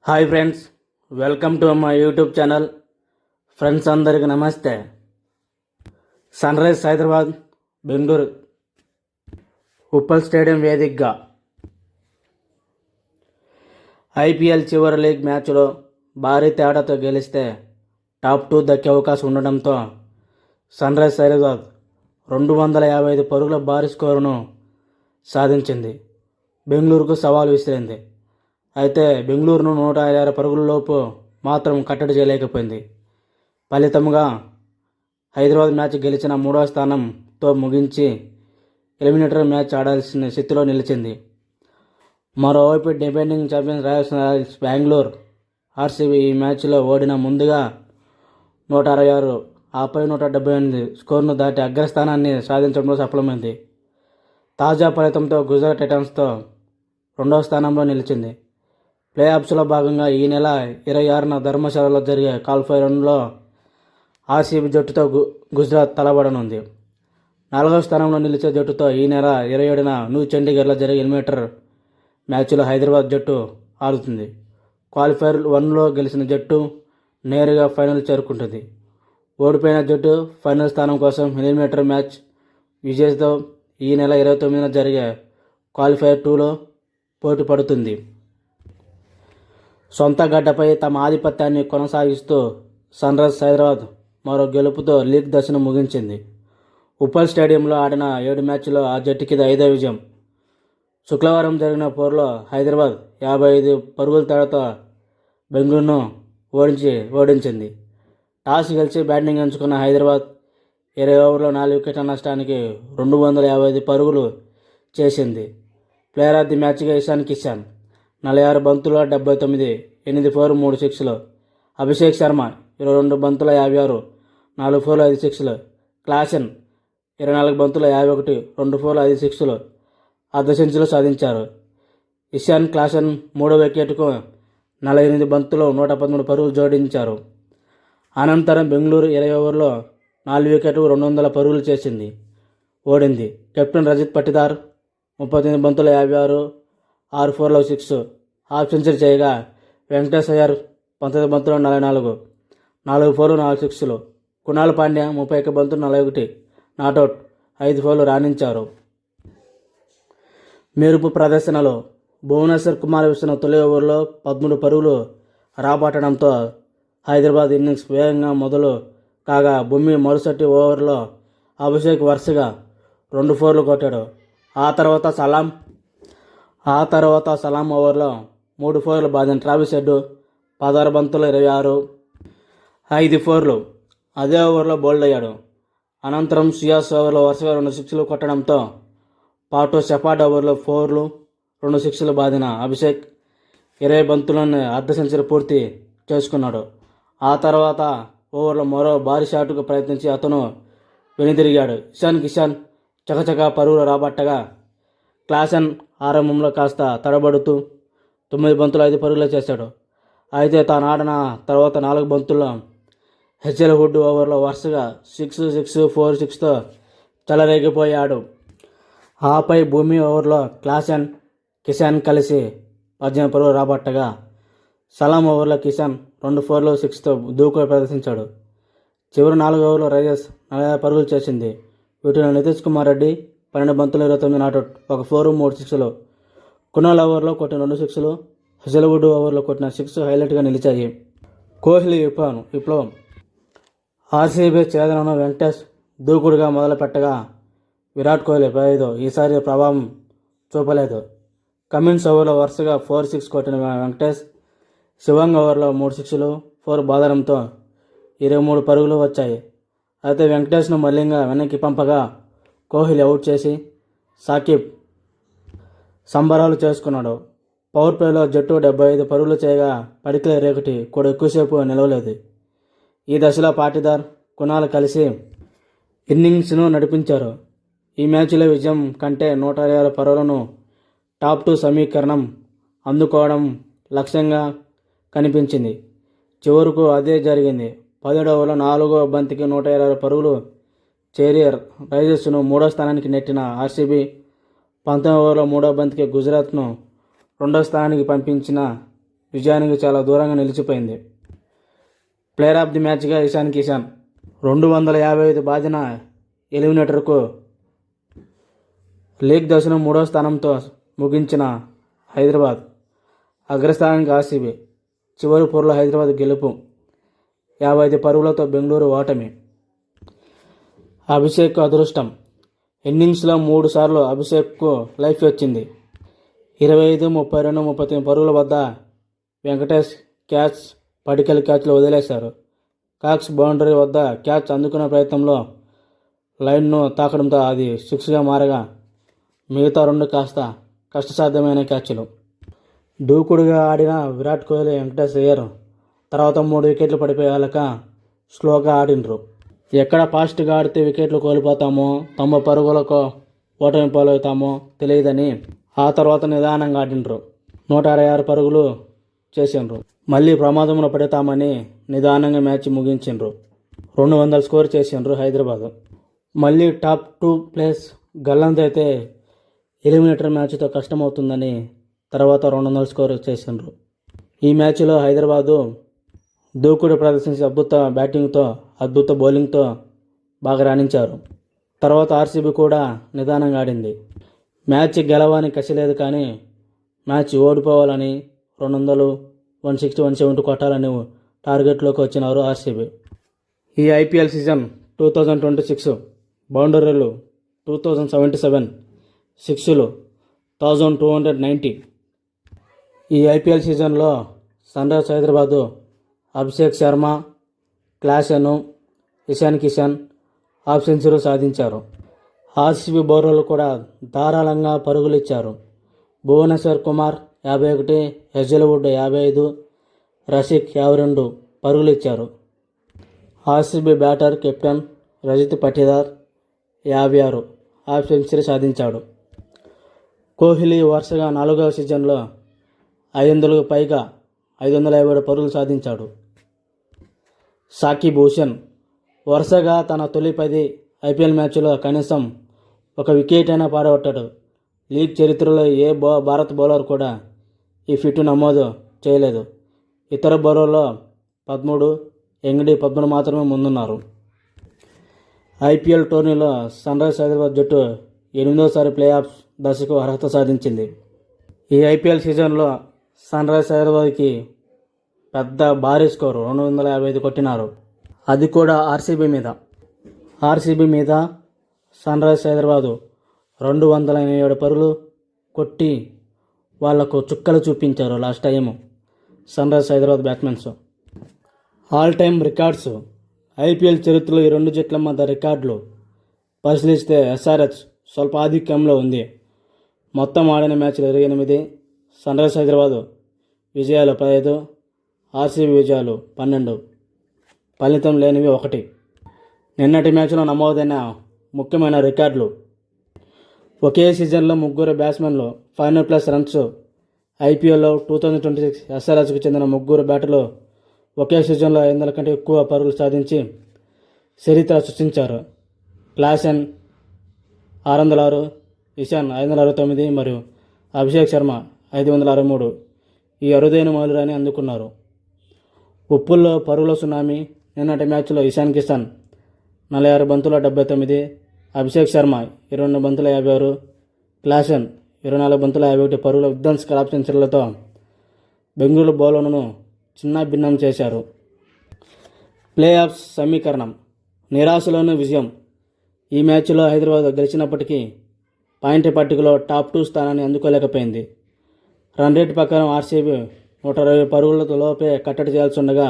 Hi friends, welcome to my YouTube channel. Friends అందరికి నమస్తే. Sunrisers Hyderabad Bengaluru Uppal stadium వేదికగా IPL చివరి లీగ్ మ్యాచ్లో భారీ తేడాతో గెలిస్తే టాప్ 2 దక్కే అవకాశం ఉండడంతో సన్ రైజ్ హైదరాబాద్ 255 పరుగుల భారీ స్కోరును సాధించింది. బెంగళూరుకు సవాల్ విసిరింది. అయితే బెంగళూరును 156 పరుగులలోపు మాత్రం కట్టడి చేయలేకపోయింది. ఫలితంగా హైదరాబాద్ మ్యాచ్ గెలిచిన 3వ స్థానంతో ముగించి ఎలిమినేటర్ మ్యాచ్ ఆడాల్సిన స్థితిలో నిలిచింది. మరోవైపు defending champions Royals Bengaluru RCB ఈ మ్యాచ్లో ఓడిన ముందుగా 166 ఆపై 178 స్కోరును దాటి అగ్రస్థానాన్ని సాధించడంలో సఫలమైంది. తాజా ఫలితంతో గుజరాత్ టైటన్స్తో 2వ స్థానంలో నిలిచింది. ప్లే ఆఫ్స్లో భాగంగా ఈ నెల 26న ధర్మశాలలో జరిగే క్వాలిఫైర్ రౌండ్లో ఆర్సీబీ జట్టుతో గుజరాత్ తలపడనుంది. 4వ స్థానంలో నిలిచే జట్టుతో ఈ నెల 27న న్యూ చండీగఢ్లో జరిగే ఎలిమినేటర్ మ్యాచ్లో హైదరాబాద్ జట్టు ఆడుతుంది. క్వాలిఫైర్ 1లో గెలిచిన జట్టు నేరుగా ఫైనల్ చేరుకుంటుంది. ఓడిపోయిన జట్టు ఫైనల్ స్థానం కోసం ఎలిమినేటర్ మ్యాచ్ విజేతతో ఈ నెల 29న జరిగే క్వాలిఫైర్ 2లో పోటీ పడుతుంది. సొంత గడ్డపై తమ ఆధిపత్యాన్ని కొనసాగిస్తూ సన్ రైజ్ హైదరాబాద్ మరో గెలుపుతో లీగ్ దశను ముగించింది. ఉప్పల్ స్టేడియంలో ఆడిన 7 మ్యాచ్ల్లో ఆ జట్టుకి 5వ విజయం. శుక్రవారం జరిగిన పోరులో హైదరాబాద్ 55 పరుగుల తేడాతో బెంగళూరును ఓడించింది. టాస్ గెలిచి బ్యాటింగ్ ఎంచుకున్న హైదరాబాద్ 20 ఓవర్లో 4 వికెట్ల నష్టానికి 255 పరుగులు చేసింది. ప్లేయర్ ఆఫ్ ది మ్యాచ్గా ఇషాన్ కిషన్ 46 బంతుల్లో 79, 8 ఫోర్లు 3 సిక్స్లు. అభిషేక్ శర్మ 22 బంతుల 56, 4 ఫోర్లు 5 సిక్స్లు. క్లాసెన్ 24 బంతుల 51, 2 ఫోర్లు 5 సిక్స్లు అర్ధ సెంచరీలు సాధించారు. ఇషాన్ క్లాసెన్ 3వ వికెట్కు 48 బంతుల్లో 113 పరుగులు జోడించారు. అనంతరం బెంగళూరు 20 ఓవర్లో 4 వికెట్లు 200 పరుగులు చేసింది, ఓడింది. కెప్టెన్ రజిత్ పటిదార్ 39 బంతుల 56, 6 ఫోర్ల 6 హాఫ్ సెంచరీ చేయగా వెంకటేష్ అయ్యర్ 19 బంతులు 44, 4 ఫోర్లు 4 సిక్స్లు. కునాల్ పాండ్యా 31 బంతులు 41 నాటౌట్ 5 ఫోర్లు రాణించారు. మెరుపు ప్రదర్శనలో భువనేశ్వర్ కుమార్ వేసిన తొలి ఓవర్లో 13 పరుగులు రాబట్టడంతో హైదరాబాద్ ఇన్నింగ్స్ వేగంగా మొదలు కాగా భూమి మరుసటి ఓవర్లో అభిషేక్ వరుసగా 2 ఫోర్లు కొట్టాడు. ఆ తర్వాత సలాం ఓవర్లో 3 ఫోర్లు బాదిన ట్రావిస్ హెడ్ 16 బంతులు 26, 5 ఫోర్లు. అదే ఓవర్లో బౌల్డ్ అయ్యాడు. అనంతరం సియాస్ ఓవర్లో వరుసగా 2 సిక్స్లు కొట్టడంతో పాటు షెపార్డ్ ఓవర్లో 4లు 2 సిక్స్లు బాదిన అభిషేక్ 20 బంతులను అర్ధ సెంచరీ పూర్తి చేసుకున్నాడు. ఆ తర్వాత ఓవర్లో మరో భారీ షాట్కు ప్రయత్నించి అతను వెనుదిరిగాడు. ఇషాన్ కిషన్ చకచకా పరుగులు రాబట్టగా క్లాసెన్ ఆరంభంలో కాస్త తడబడుతూ 9 బంతులు 5 పరుగులు చేశాడు. అయితే తాను ఆడిన తర్వాత 4 బంతుల్లో హెచ్ఎల్ వుడ్ ఓవర్లో వరుసగా 6, 6, 4, 6తో చెలరేగిపోయాడు. ఆపై భూమి ఓవర్లో క్లాసెన్ కిషన్ కలిసి 18 పరుగులు రాబట్టగా సలాం ఓవర్లో కిషన్ 2 ఫోర్లు 6తో దూకుడు ప్రదర్శించాడు. చివరి 4 ఓవర్లో రైజర్స్ 46 పరుగులు చేసింది. వీటిలో నితీష్ కుమార్ రెడ్డి 12 బంతులు 29 నాటౌట్ 1 ఫోరు 3 సిక్స్లు. కునాల్ ఓవర్లో కొట్టిన 2 సిక్స్లు, హెజల్వుడ్ ఓవర్లో కొట్టిన 6 హైలైట్గా నిలిచాయి. కోహ్లీ విప్లవం. ఆర్సీబీ ఛేదనను వెంకటేష్ దూకుడుగా మొదలుపెట్టగా విరాట్ కోహ్లీ 15 ఈసారి ప్రభావం చూపలేదు. కమిన్స్ ఓవర్లో వరుసగా 4, 6 కొట్టిన వెంకటేష్ శివంగ్ ఓవర్లో 3 సిక్స్లు 4 బాదడంతో 23 పరుగులు వచ్చాయి. అయితే వెంకటేష్ను మళ్ళీగా వెనక్కి పంపగా కోహ్లీ అవుట్ చేసి సాకిబ్ సంబరాలు చేసుకున్నాడు. పవర్ ప్లేలో జట్టు 75 పరుగులు చేయగా పడికలే రేకుటి కూడా ఎక్కువసేపు నిలవలేదు. ఈ దశలో పాటిదార్, కునాల్ కలిసి ఇన్నింగ్స్ను నడిపించారు. ఈ మ్యాచ్లో విజయం కంటే 126 పరుగులను టాప్ 2 సమీకరణం అందుకోవడం లక్ష్యంగా కనిపించింది. చివరకు అదే జరిగింది. 17 ఓవర్లో 4వ బంతికి 126 పరుగులు చేరి రైజర్స్ను 3వ స్థానానికి నెట్టిన ఆర్సీబీ 19 ఓవర్లో 3వ బంతికి గుజరాత్ను 2వ స్థానానికి పంపించిన విజయానికి చాలా దూరంగా నిలిచిపోయింది. ప్లేయర్ ఆఫ్ ది మ్యాచ్గా ఇషాన్ కిషాన్ 255 బాదిన ఎలిమినేటర్కు లీగ్ దశను 3వ స్థానంతో ముగించిన హైదరాబాద్ అగ్రస్థానానికి ఆర్సీబీ. చివరి పోరులో హైదరాబాద్ గెలుపు, 55 పరుగులతో బెంగళూరు ఓటమి. అభిషేక్ అదృష్టం. ఇన్నింగ్స్లో 3 సార్లు అభిషేక్కు లైఫ్ వచ్చింది. 25, 32, 39 పరుగుల వద్ద వెంకటేష్ క్యాచ్, పడికల్ క్యాచ్లు వదిలేశారు. కాక్స్ బౌండరీ వద్ద క్యాచ్ అందుకునే ప్రయత్నంలో లైన్ను తాకడంతో అది 6గా మారగా మిగతా 2 కాస్త కష్టసాధ్యమైన క్యాచ్లు. దూకుడుగా ఆడిన విరాట్ కోహ్లీ, వెంకటేష్ అయ్యర్ తర్వాత 3 వికెట్లు పడిపోయాక స్లోగా ఆడినరు. ఎక్కడ ఫాస్ట్గా ఆడితే వికెట్లు కోల్పోతామో, 90 పరుగులకు ఓటమి పాలవుతామో తెలియదని ఆ తర్వాత నిదానంగా ఆడినరు. 166 పరుగులు చేసిండ్రు. మళ్ళీ ప్రమాదంలో పడతామని నిదానంగా మ్యాచ్ ముగించిండ్రు. 200 స్కోర్ చేసిండ్రు హైదరాబాద్. మళ్ళీ టాప్ 2 ప్లేస్ గల్లంతైతే ఎలిమినేటర్ మ్యాచ్తో కష్టమవుతుందని తర్వాత 200 స్కోర్ చేసిండ్రు. ఈ మ్యాచ్లో హైదరాబాదు దూకుడు ప్రదర్శించి అద్భుత బ్యాటింగ్తో, అద్భుత బౌలింగ్తో బాగా రాణించారు. తర్వాత ఆర్సీబీ కూడా నిదానంగా ఆడింది. మ్యాచ్ గెలవని కసి లేదు, కానీ మ్యాచ్ ఓడిపోవాలని 200, 160, 170 కొట్టాలని టార్గెట్లోకి వచ్చినారు ఆర్సీబీ. ఈ ఐపీఎల్ సీజన్ 2026 బౌండరీలు 2077, సిక్స్లు 1290. ఈ ఐపీఎల్ సీజన్లో Sunrisers Hyderabad Abhishek Sharma, Klaasen, Ishan Kishan half century సాధించారు. ఆర్సీబీ బౌలర్లు కూడా ధారాళంగా పరుగులు ఇచ్చారు. భువనేశ్వర్ కుమార్ 51, హెజల్వుడ్ 55, రషీక్ 52 పరుగులు ఇచ్చారు. RCB batter captain Rajat Patidar 56 half century సాధించాడు. కోహ్లీ వరుసగా 4వ సీజన్లో 500కు పైగా 557 పరుగులు సాధించాడు. సాకిబ్ హుసేన్ వరుసగా తన తొలి 10 ఐపీఎల్ మ్యాచ్లో కనీసం 1 వికెట్ అయినా పాడగొట్టాడు. లీగ్ చరిత్రలో ఏ భారత బౌలర్ కూడా ఈ ఫిట్ నమోదు చేయలేదు. ఇతర బౌలర్లో 13, ఎంగడి 13 మాత్రమే ముందున్నారు. ఐపీఎల్ టోర్నీలో సన్రైజర్స్ హైదరాబాద్ జట్టు 8వసారి ప్లే ఆఫ్ దశకు అర్హత సాధించింది. ఈ ఐపీఎల్ సీజన్లో సన్రైజర్స్ హైదరాబాద్కి పెద్ద భారీ స్కోరు 255 కొట్టినారు. అది కూడా ఆర్సీబీ మీద సన్రైజర్స్ హైదరాబాదు 287 పరుగులు కొట్టి వాళ్లకు చుక్కలు చూపించారు. Last time Sunrisers Hyderabad batsmen. All time records. IPL చరిత్రలో ఈ 2 జట్ల మధ్య రికార్డులు పరిశీలిస్తే ఎస్ఆర్హెచ్ స్వల్ప ఆధిక్యంలో ఉంది. మొత్తం ఆడిన మ్యాచ్లు 28, సన్రైజర్స్ హైదరాబాదు విజయాలు 15, ఆర్సీబీ విజయాలు 12, ఫలితం లేనివి 1. నిన్నటి మ్యాచ్లో నమోదైన ముఖ్యమైన రికార్డులు: ఒకే సీజన్లో 3 బ్యాట్స్మెన్లు 500+ రన్స్. ఐపీఎల్లో 2026 ఎస్ఆర్హెచ్కు చెందిన 3 బ్యాటర్లు ఒకే సీజన్లో 500 కంటే ఎక్కువ పరుగులు సాధించి చరిత్ర సృష్టించారు. క్లాసెన్ 606, ఇషాన్ 569 మరియు అభిషేక్ శర్మ 563 ఈ అరుదైన మైలురాయిని అందుకున్నారు. ఉప్పుల్లో పరుగుల సునామీ. నిన్నటి మ్యాచ్లో ఇషాన్ కిషాన్ 46 బంతుల 79, అభిషేక్ శర్మ 22 బంతుల 56, క్లాసెన్ 24 బంతుల 51 పరుగుల విధ్వంసక హాఫ్ సెంచరీలతో బెంగళూరు బౌలర్లను చిన్న భిన్నం చేశారు. ప్లే ఆఫ్స్ సమీకరణం. నిరాశలోని విజయం. ఈ మ్యాచ్లో హైదరాబాద్ గెలిచినప్పటికీ పాయింట్ పట్టికలో టాప్ 2 స్థానాన్ని అందుకోలేకపోయింది. రన్ రేట్ ప్రకారం ఆర్సీబీ 120 పరుగులతో లోపే కట్టడి చేయాల్సి ఉండగా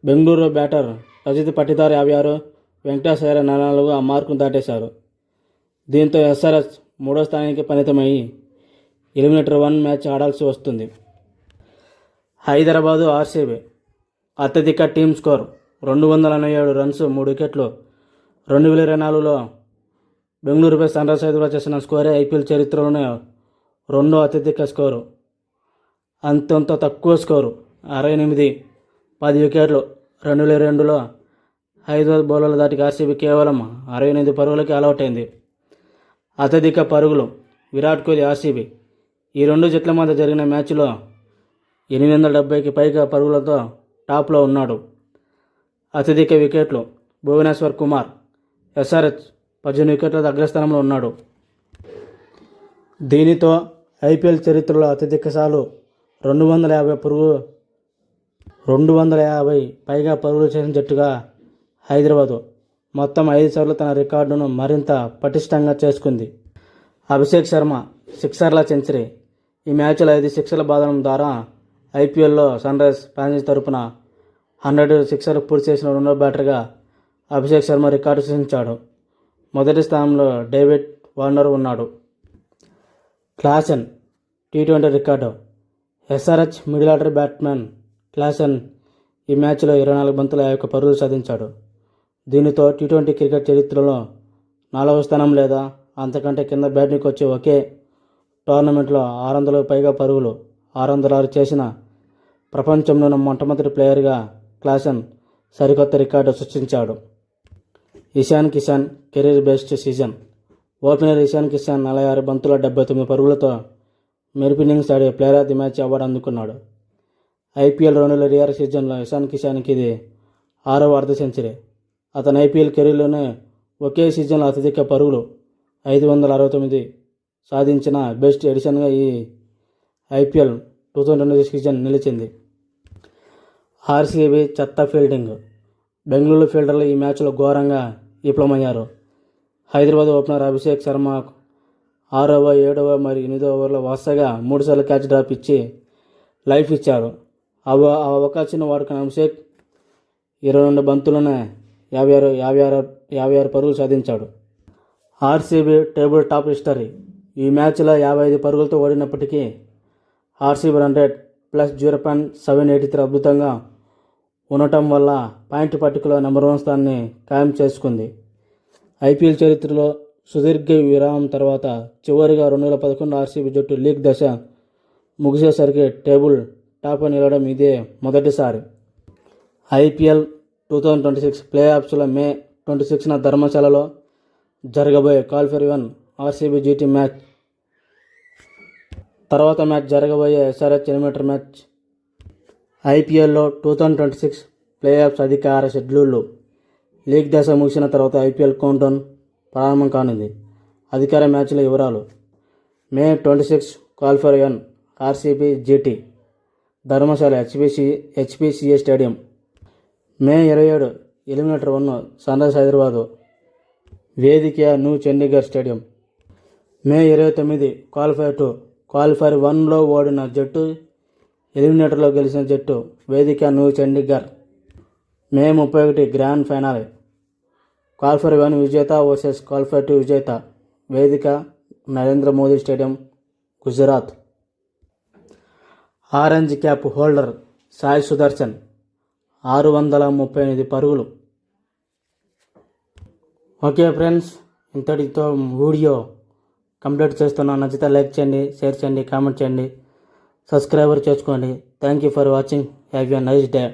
బెంగళూరు బ్యాటర్ రజత్ పటిదార్ 56, వెంకటేష్ అయ్యర్ 44 ఆ మార్కును దాటేశారు. దీంతో ఎస్ఆర్హెచ్ 3వ స్థానానికి పరిమితమై ఎలిమినేటర్ 1 మ్యాచ్ ఆడాల్సి వస్తుంది. హైదరాబాదు ఆర్సీబీ అత్యధిక టీమ్ స్కోర్ 247 రన్స్, 3 వికెట్లు. 2024లో బెంగళూరుపై సన్రైజర్స్ హైదరాబాద్ చేసిన స్కోరే ఐపీఎల్ చరిత్రలోనే 2వ అత్యధిక స్కోరు. అంతంత తక్కువ స్కోరు 68, 10 వికెట్లు. 2022లో హైదరాబాద్ బౌలర్ల దాటికి ఆర్సీబీ కేవలం 68 పరుగులకి ఆలౌట్ అయింది. అత్యధిక పరుగులు విరాట్ కోహ్లీ ఆర్సీబీ. ఈ 2 జట్ల మధ్య జరిగిన మ్యాచ్లో 870కి పైగా పరుగులతో టాప్లో ఉన్నాడు. అత్యధిక వికెట్లు భువనేశ్వర్ కుమార్. ఎస్ఆర్హెచ్ 18 వికెట్లతో అగ్రస్థానంలో ఉన్నాడు. దీనితో ఐపీఎల్ చరిత్రలో అత్యధిక సార్లు 250 పైగా పరుగులు చేసిన జట్టుగా హైదరాబాదు మొత్తం 5 సార్లు తన రికార్డును మరింత పటిష్టంగా చేసుకుంది. అభిషేక్ శర్మ సిక్సర్ల సెంచరీ. ఈ మ్యాచ్లో 5 సిక్సర్ల బాదడం ద్వారా ఐపీఎల్లో సన్రైజ్ ఫ్రాంచైజీ తరపున 100 సిక్సర్లు పూర్తి చేసిన రెండో బ్యాటర్గా అభిషేక్ శర్మ రికార్డు సృష్టించాడు. మొదటి స్థానంలో డేవిడ్ వార్నర్ ఉన్నాడు. Klaasen T20 record. SRH middle order batsmen Klaasen ఈ మ్యాచ్లో 24 బంతుల 51 పరుగులు సాధించాడు. దీనితో టీ20 క్రికెట్ చరిత్రలో 4వ స్థానం లేదా అంతకంటే కింద బ్యాటింగ్కి వచ్చి ఒకే టోర్నమెంట్లో 600కు పైగా పరుగులు 606 చేసిన ప్రపంచంలోని మొట్టమొదటి ప్లేయర్గా క్లాసెన్ సరికొత్త రికార్డు సృష్టించాడు. Ishan Kishan career best season. Opener Ishan Kishan 46 బంతుల 79 పరుగులతో మెరుపు innings Audi player of the match award అందుకున్నాడు. ఐపీఎల్ 2026 సీజన్లో ఇషాన్ కిషాన్కి ఇది 6వ అర్ధ సెంచరీ. అతని ఐపీఎల్ కెరీర్లోనే ఒకే సీజన్లో అత్యధిక పరుగులు 569 సాధించిన బెస్ట్ ఎడిషన్గా ఈ ఐపీఎల్ 2026 సీజన్ నిలిచింది. ఆర్సీబీ చెత్త ఫీల్డింగ్. బెంగళూరు ఫీల్డర్లు ఈ మ్యాచ్లో ఘోరంగా విఫలమయ్యారు. హైదరాబాద్ ఓపెనర్ అభిషేక్ శర్మ 6వ, 7వ మరియు 8వ ఓవర్లో వరుసగా 3 సార్లు క్యాచ్ డ్రాప్ ఇచ్చి లైఫ్ ఇచ్చారు. ఆ అవకాశాన్ని వాడుకున్న అభిషేక్ 22 బంతుల్లోనే 56 పరుగులు సాధించాడు. RCB table top history. ఈ మ్యాచ్లో 55 పరుగులతో ఓడినప్పటికీ ఆర్సీబీ రన్ రేట్ +0.783 అద్భుతంగా ఉండటం వల్ల పాయింట్ పట్టికలో నెంబర్ 1 స్థానాన్ని ఖాయం చేసుకుంది. ఐపీఎల్ చరిత్రలో సుదీర్ఘ విరామం తర్వాత చివరిగా 2011 ఆర్సీబీ జట్టు లీగ్ దశ ముగిసేసరికి టేబుల్ టాప్లో నిలవడం ఇదే మొదటిసారి. ఐపీఎల్ 2026 ప్లే ఆఫ్స్లో మే 26న ధర్మశాలలో జరగబోయే క్వాలిఫైర్ 1 ఆర్సీబీ జీటీ మ్యాచ్ తర్వాత మ్యాచ్ జరగబోయే ఎస్ఆర్హెచ్ ఎలిమినేటర్ మ్యాచ్. ఐపీఎల్లో 2026 ప్లే ఆఫ్స్ అధికార షెడ్యూళ్లు. లీగ్ దశ ముగిసిన తర్వాత ఐపీఎల్ కౌంటౌన్ ప్రారంభం కానుంది. అధికార మ్యాచ్ల వివరాలు. May 26 qualifier 1 RCB GT Dharamshala HPCA stadium. May 27 eliminator 1 Sunrise Hyderabad వేదిక New Chandigarh stadium. May 29 qualifier 2 qualifier 1లో ఓడిన జట్టు ఎలిమినేటర్లో గెలిచిన జట్టు వేదిక New Chandigarh. May 31 grand final qualifier 1 విజేత వర్సెస్ క్వాలిఫైర్ 2 విజేత వేదిక Narendra Modi stadium Gujarat. Orange cap holder Sai Sudharsan 638 పరుగులు. ఓకే ఫ్రెండ్స్, ఇంతటితో వీడియో కంప్లీట్ చేస్తున్నాను. నచ్చితే లైక్ చేయండి, షేర్ చేయండి, కామెంట్ చేయండి, సబ్స్క్రైబర్ చేసుకోండి. Thank you for watching. Have a nice day.